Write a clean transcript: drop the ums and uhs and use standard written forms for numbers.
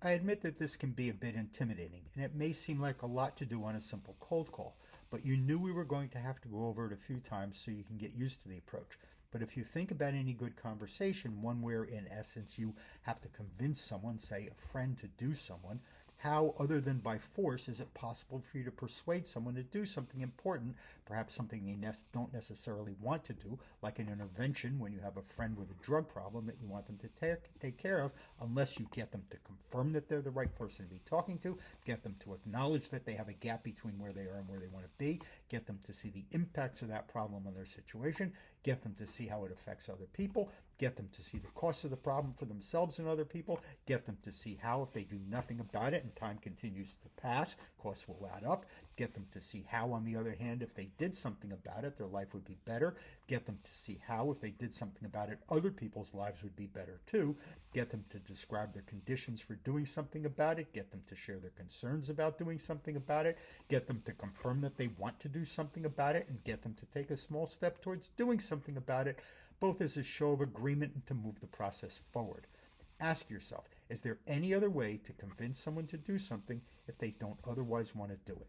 I admit that this can be a bit intimidating, and it may seem like a lot to do on a simple cold call, but you knew we were going to have to go over it a few times so you can get used to the approach. But if you think about any good conversation, one where in essence you have to convince someone, say a friend, to do someone, how, other than by force, is it possible for you to persuade someone to do something important, perhaps something they don't necessarily want to do, like an intervention when you have a friend with a drug problem that you want them to take care of, unless you get them to confirm that they're the right person to be talking to, get them to acknowledge that they have a gap between where they are and where they want to be, get them to see the impacts of that problem on their situation, get them to see how it affects other people, get them to see the cost of the problem for themselves and other people, get them to see how, if they do nothing about it and time continues to pass, costs will add up, get them to see how, on the other hand, if they did something about it, their life would be better, get them to see how, if they did something about it, other people's lives would be better too, get them to describe their conditions for doing something about it, get them to share their concerns about doing something about it, get them to confirm that they want to do something about it, and get them to take a small step towards doing something about it, both as a show of agreement and to move the process forward. Ask yourself, is there any other way to convince someone to do something if they don't otherwise want to do it?